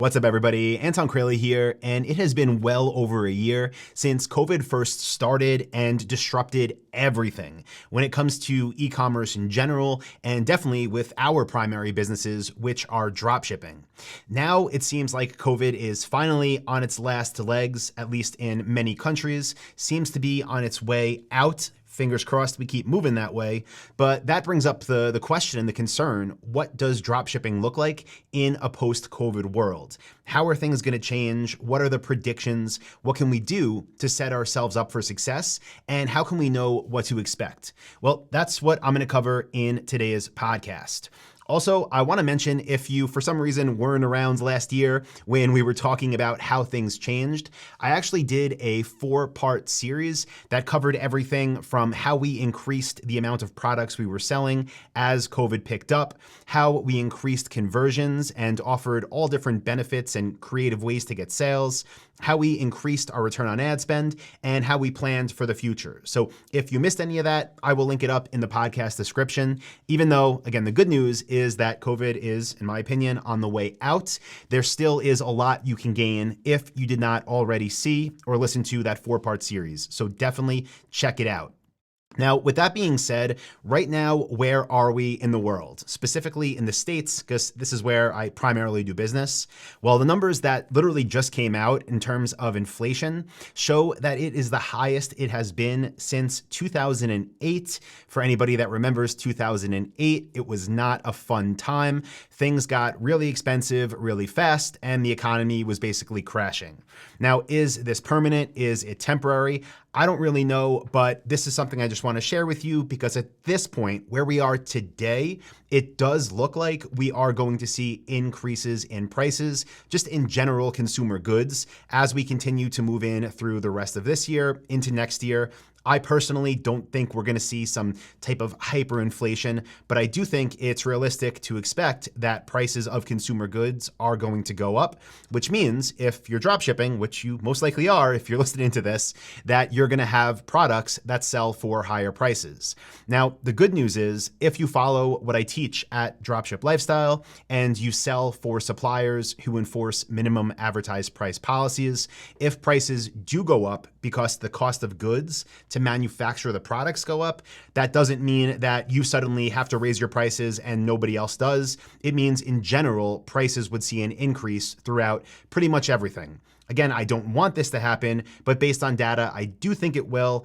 What's up, everybody? Anton Kraly here, and it has been well over a year since COVID first started and disrupted everything when it comes to e-commerce in general, and definitely with our primary businesses, which are dropshipping. Now it seems like COVID is finally on its last legs, at least in many countries, seems to be on its way out. Fingers crossed we keep moving that way. But that brings up the question and the concern: what does dropshipping look like in a post-COVID world? How are things going to change? What are the predictions? What can we do to set ourselves up for success? And how can we know what to expect? Well, that's what I'm going to cover in today's podcast. Also, I want to mention, if you, for some reason, weren't around last year when we were talking about how things changed, I actually did a 4-part series that covered everything from how we increased the amount of products we were selling as COVID picked up, how we increased conversions and offered all different benefits and creative ways to get sales, how we increased our return on ad spend, and how we planned for the future. So if you missed any of that, I will link it up in the podcast description. Even though, again, the good news is that COVID is, in my opinion, on the way out, there still is a lot you can gain if you did not already see or listen to that 4-part series. So definitely check it out. Now, with that being said, right now, where are we in the world? Specifically in the States, because this is where I primarily do business. Well, the numbers that literally just came out in terms of inflation show that it is the highest it has been since 2008. For anybody that remembers 2008, it was not a fun time. Things got really expensive really fast, and the economy was basically crashing. Now, is this permanent? Is it temporary? I don't really know, but this is something I just want to share with you because at this point, where we are today, it does look like we are going to see increases in prices, just in general consumer goods, as we continue to move in through the rest of this year into next year. I personally don't think we're going to see some type of hyperinflation, but I do think it's realistic to expect that prices of consumer goods are going to go up, which means if you're dropshipping, which you most likely are if you're listening to this, that you're going to have products that sell for higher prices. Now, the good news is if you follow what I teach at Dropship Lifestyle and you sell for suppliers who enforce minimum advertised price policies, if prices do go up because the cost of goods to manufacture the products go up, that doesn't mean that you suddenly have to raise your prices and nobody else does. It means in general, prices would see an increase throughout pretty much everything. Again, I don't want this to happen, but based on data, I do think it will.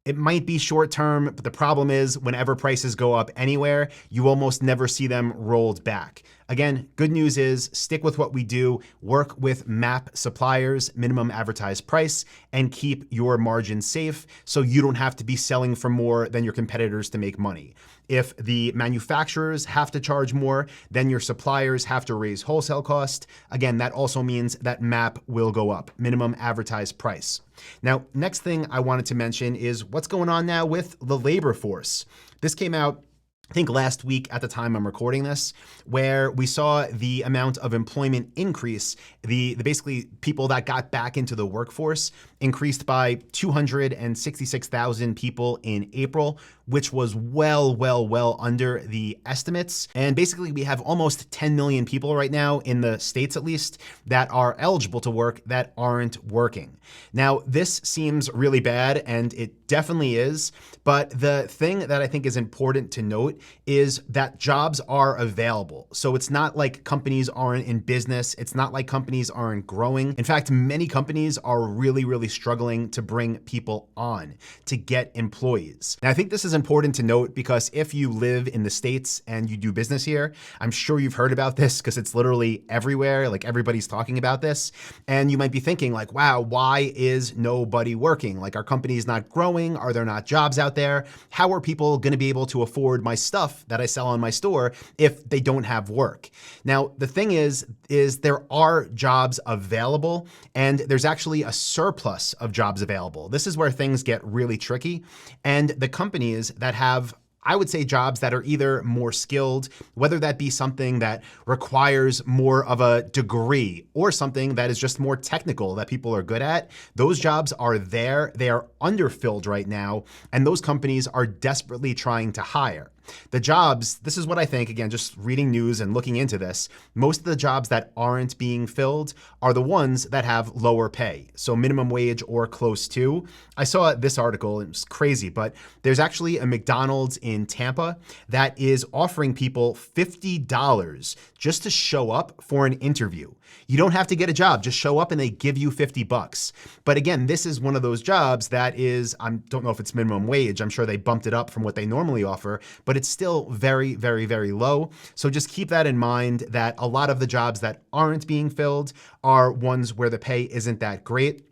It might be short term, but the problem is whenever prices go up anywhere, you almost never see them rolled back. Again, good news is stick with what we do, work with MAP suppliers, minimum advertised price, and keep your margin safe so you don't have to be selling for more than your competitors to make money. If the manufacturers have to charge more, then your suppliers have to raise wholesale cost. Again, that also means that MAP will go up, minimum advertised price. Now, next thing I wanted to mention is what's going on now with the labor force. This came out, I think, last week at the time I'm recording this, where we saw the amount of employment increase, the basically people that got back into the workforce increased by 266,000 people in April, which was well under the estimates. And basically we have almost 10 million people right now in the States, at least, that are eligible to work that aren't working. Now, this seems really bad, and it definitely is. But the thing that I think is important to note is that jobs are available. So it's not like companies aren't in business. It's not like companies aren't growing. In fact, many companies are really struggling to bring people on, to get employees. Now, I think this is important to note because if you live in the States and you do business here, I'm sure you've heard about this because it's literally everywhere. Like, everybody's talking about this. And you might be thinking like, wow, why is nobody working? Like, our company's not growing? Are there not jobs out there? How are people going to be able to afford my stuff that I sell on my store if they don't have work? Now, the thing is there are jobs available, and there's actually a surplus of jobs available. This is where things get really tricky. And the companies that have, I would say, jobs that are either more skilled, whether that be something that requires more of a degree or something that is just more technical that people are good at, those jobs are there. They are underfilled right now, and those companies are desperately trying to hire. The jobs, this is what I think, again, just reading news and looking into this, most of the jobs that aren't being filled are the ones that have lower pay. So minimum wage or close to. I saw this article, it was crazy, but there's actually a McDonald's in Tampa that is offering people $50 just to show up for an interview. You don't have to get a job, just show up and they give you $50. But again, this is one of those jobs that is, I don't know if it's minimum wage. I'm sure they bumped it up from what they normally offer, but it's still very, very, very low. So just keep that in mind that a lot of the jobs that aren't being filled are ones where the pay isn't that great.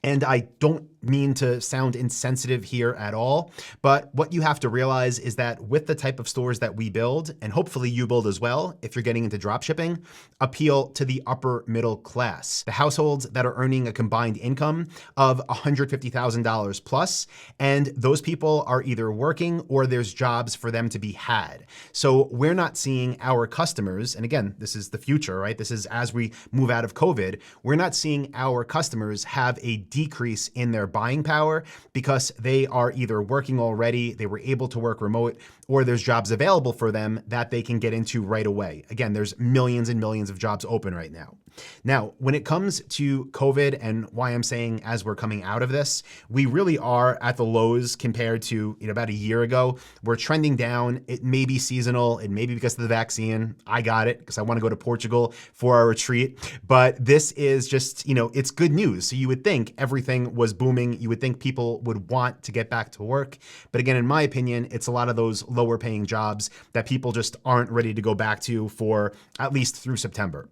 And I don't mean to sound insensitive here at all, but what you have to realize is that with the type of stores that we build, and hopefully you build as well, if you're getting into dropshipping, appeal to the upper middle class, the households that are earning a combined income of $150,000 plus, and those people are either working or there's jobs for them to be had. So we're not seeing our customers, and again, this is the future, right? This is as we move out of COVID, we're not seeing our customers have a decrease in their buying power because they are either working already, they were able to work remote, or there's jobs available for them that they can get into right away. Again, there's millions and millions of jobs open right now. Now, when it comes to COVID and why I'm saying as we're coming out of this, we really are at the lows compared to about a year ago. We're trending down. It may be seasonal. It may be because of the vaccine. I got it because I want to go to Portugal for our retreat. But this is just, it's good news. So you would think everything was booming. You would think people would want to get back to work. But again, in my opinion, it's a lot of those lower paying jobs that people just aren't ready to go back to for at least through September.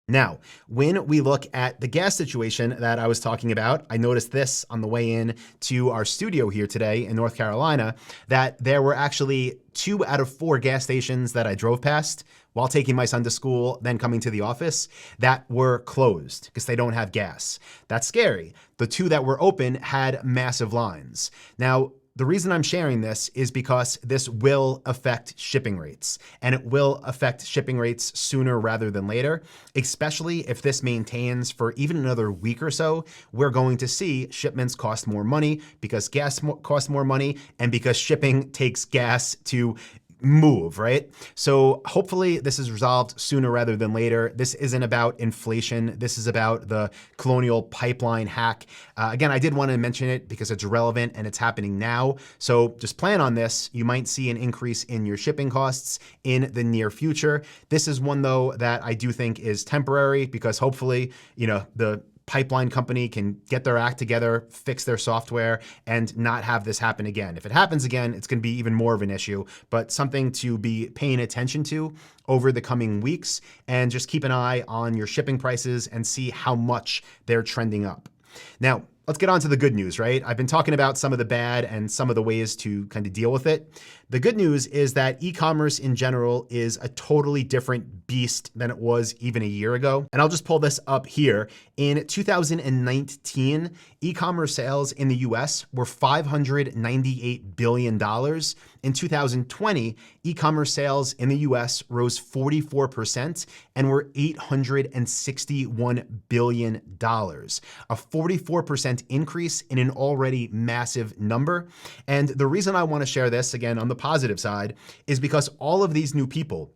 Now, when we look at the gas situation that I was talking about, I noticed this on the way in to our studio here today in North Carolina, that there were actually 2 out of 4 gas stations that I drove past while taking my son to school, then coming to the office, that were closed because they don't have gas. That's scary. The 2 that were open had massive lines. Now, the reason I'm sharing this is because this will affect shipping rates, and it will affect shipping rates sooner rather than later, especially if this maintains for even another week or so. We're going to see shipments cost more money because gas costs more money and because shipping takes gas to move, right? So hopefully this is resolved sooner rather than later. This isn't about inflation. This is about the Colonial Pipeline hack. Again, I did want to mention it because it's relevant and it's happening now. So just plan on this. You might see an increase in your shipping costs in the near future. This is one though that I do think is temporary because hopefully, the pipeline company can get their act together, fix their software, and not have this happen again. If it happens again, it's going to be even more of an issue, but something to be paying attention to over the coming weeks, and just keep an eye on your shipping prices and see how much they're trending up. Now, let's get on to the good news, right? I've been talking about some of the bad and some of the ways to kind of deal with it. The good news is that e-commerce in general is a totally different beast than it was even a year ago. And I'll just pull this up here. In 2019, e-commerce sales in the US were $598 billion. In 2020, e-commerce sales in the US rose 44% and were $861 billion. A 44% increase in an already massive number. And the reason I want to share this, again, on the positive side, is because all of these new people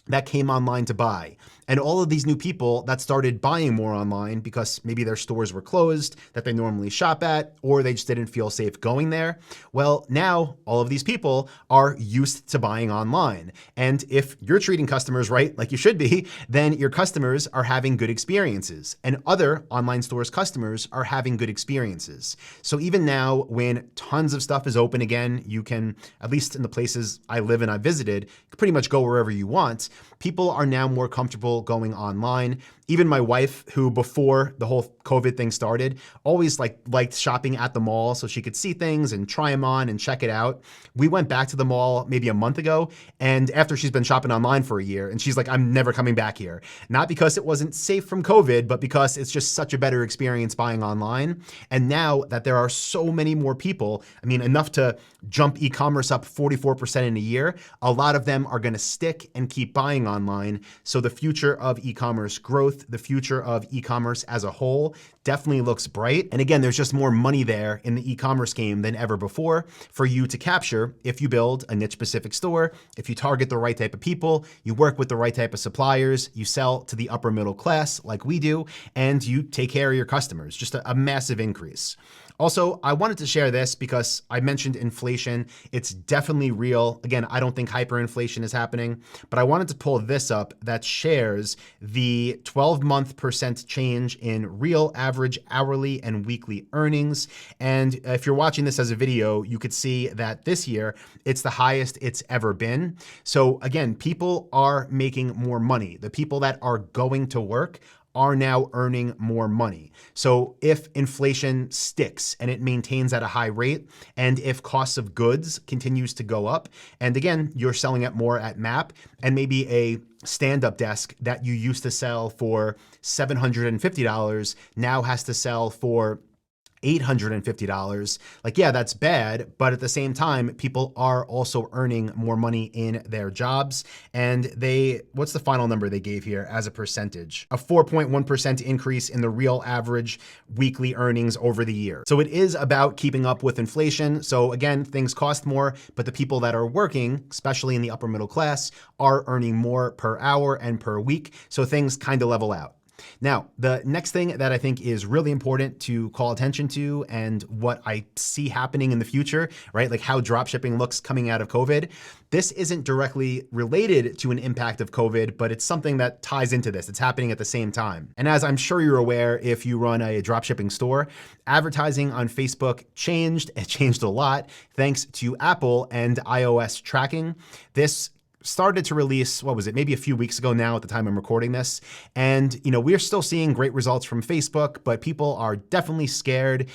that came online to buy, and all of these new people that started buying more online because maybe their stores were closed that they normally shop at, or they just didn't feel safe going there. Well, now all of these people are used to buying online. And if you're treating customers right, like you should be, then your customers are having good experiences, and other online stores' customers are having good experiences. So even now, when tons of stuff is open again, you can, at least in the places I live and I visited, pretty much go wherever you want. People are now more comfortable going online. Even my wife, who before the whole COVID thing started, always liked shopping at the mall so she could see things and try them on and check it out. We went back to the mall maybe a month ago, and after she's been shopping online for a year, and she's like, I'm never coming back here. Not because it wasn't safe from COVID, but because it's just such a better experience buying online. And now that there are so many more people, enough to jump e-commerce up 44% in a year, a lot of them are going to stick and keep buying online. So the future of e-commerce growth growth, the future of e-commerce as a whole definitely looks bright. And again, there's just more money there in the e-commerce game than ever before for you to capture if you build a niche specific store, if you target the right type of people, you work with the right type of suppliers, you sell to the upper middle class like we do, and you take care of your customers. Just a massive increase. Also, I wanted to share this because I mentioned inflation. It's definitely real. Again, I don't think hyperinflation is happening, but I wanted to pull this up that shares the 12-month percent change in real average hourly and weekly earnings. And if you're watching this as a video, you could see that this year, it's the highest it's ever been. So again, people are making more money. The people that are going to work are now earning more money. So if inflation sticks and it maintains at a high rate, and if costs of goods continues to go up, and again, you're selling it more at MAP, and maybe a stand-up desk that you used to sell for $750 now has to sell for $850. Like, yeah, that's bad, but at the same time, people are also earning more money in their jobs. And what's the final number they gave here as a percentage? A 4.1% increase in the real average weekly earnings over the year. So it is about keeping up with inflation. So again, things cost more, but the people that are working, especially in the upper middle class, are earning more per hour and per week. So things kind of level out. Now, the next thing that I think is really important to call attention to, and what I see happening in the future, right? Like how dropshipping looks coming out of COVID. This isn't directly related to an impact of COVID, but it's something that ties into this. It's happening at the same time. And as I'm sure you're aware, if you run a dropshipping store, advertising on Facebook changed. It changed a lot thanks to Apple and iOS tracking. This started to release, what was it, maybe a few weeks ago now at the time I'm recording this. And, we're still seeing great results from Facebook, but people are definitely scared.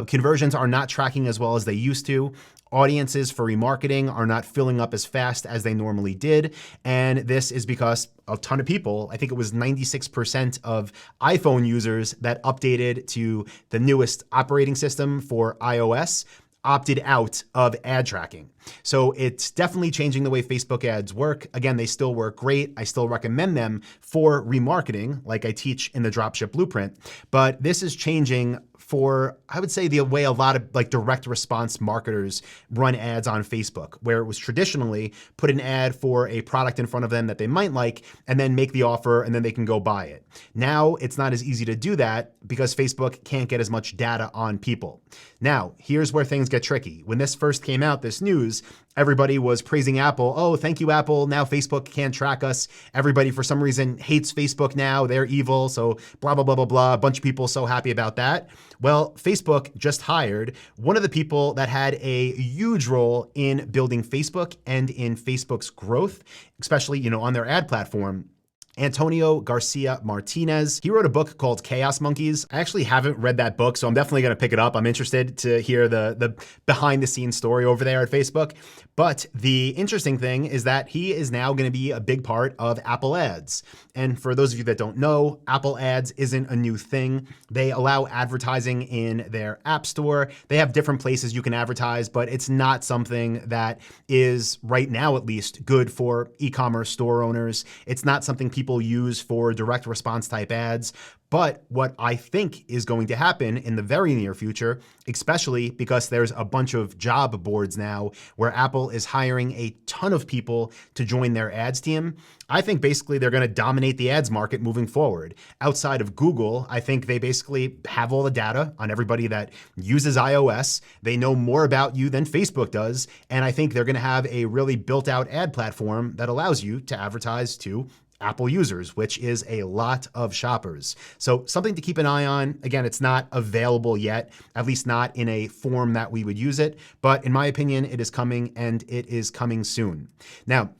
Conversions are not tracking as well as they used to. Audiences for remarketing are not filling up as fast as they normally did. And this is because a ton of people, I think it was 96% of iPhone users that updated to the newest operating system for iOS opted out of ad tracking. So it's definitely changing the way Facebook ads work. Again, they still work great. I still recommend them for remarketing, like I teach in the Dropship Blueprint. But this is changing for, I would say, the way a lot of like direct response marketers run ads on Facebook, where it was traditionally put an ad for a product in front of them that they might like, and then make the offer, and then they can go buy it. Now, it's not as easy to do that because Facebook can't get as much data on people. Now, here's where things get tricky. When this first came out, this news, everybody was praising Apple. Oh, thank you, Apple. Now Facebook can't track us. Everybody, for some reason, hates Facebook now. They're evil. So blah, blah, blah, blah, blah. A bunch of people so happy about that. Well, Facebook just hired one of the people that had a huge role in building Facebook and in Facebook's growth, especially, on their ad platform. Antonio Garcia Martinez. He wrote a book called Chaos Monkeys. I actually haven't read that book, so I'm definitely going to pick it up. I'm interested to hear the behind the scenes story over there at Facebook. But the interesting thing is that he is now going to be a big part of Apple Ads. And for those of you that don't know, Apple Ads isn't a new thing. They allow advertising in their app store. They have different places you can advertise, but it's not something that is, right now at least, good for e-commerce store owners. It's not something people use for direct response type ads. But what I think is going to happen in the very near future, especially because there's a bunch of job boards now where Apple is hiring a ton of people to join their ads team, I think basically they're going to dominate the ads market moving forward. Outside of Google, I think they basically have all the data on everybody that uses iOS. They know more about you than Facebook does. And I think they're going to have a really built out ad platform that allows you to advertise to Apple users, which is a lot of shoppers. So something to keep an eye on. Again, it's not available yet, at least not in a form that we would use it. But in my opinion, it is coming, and it is coming soon. Now,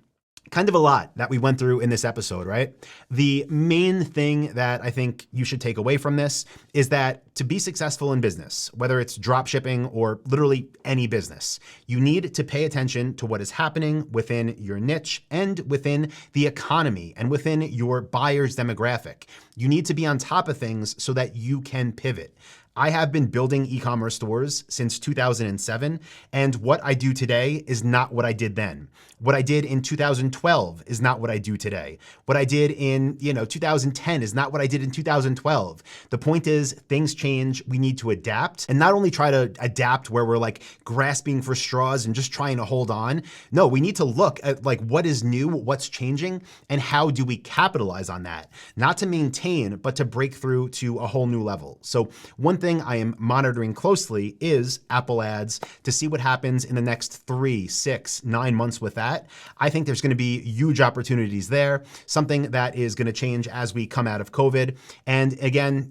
kind of a lot that we went through in this episode, right? The main thing that I think you should take away from this is that to be successful in business, whether it's drop shipping or literally any business, you need to pay attention to what is happening within your niche and within the economy and within your buyer's demographic. You need to be on top of things so that you can pivot. I have been building e-commerce stores since 2007, and what I do today is not what I did then. What I did in 2012 is not what I do today. What I did in 2010 is not what I did in 2012. The point is, things change. We need to adapt, and not only try to adapt where we're like grasping for straws and just trying to hold on. No, we need to look at like what is new, what's changing, and how do we capitalize on that? Not to maintain, but to break through to a whole new level. So one thing I am monitoring closely is Apple ads to see what happens in the next 3, 6, 9 months with that. I think there's going to be huge opportunities there, something that is going to change as we come out of COVID. And again,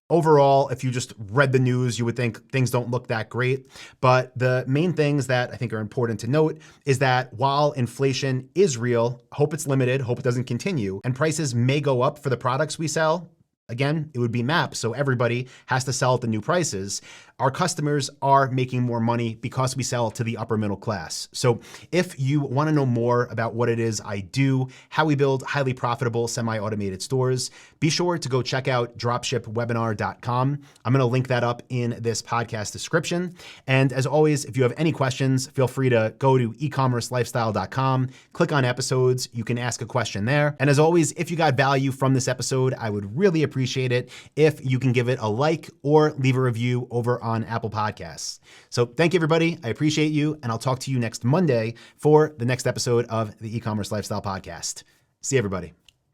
overall, if you just read the news, you would think things don't look that great. But the main things that I think are important to note is that while inflation is real, hope it's limited, hope it doesn't continue, and prices may go up for the products we sell. Again, it would be MAP, so everybody has to sell at the new prices. Our customers are making more money because we sell to the upper middle class. So if you want to know more about what it is I do, how we build highly profitable semi-automated stores, be sure to go check out dropshipwebinar.com. I'm going to link that up in this podcast description. And as always, if you have any questions, feel free to go to ecommercelifestyle.com, click on episodes. You can ask a question there. And as always, if you got value from this episode, I would really appreciate it if you can give it a like or leave a review over on Apple Podcasts. So thank you, everybody. I appreciate you, and I'll talk to you next Monday for the next episode of the E-commerce Lifestyle Podcast. See you, everybody.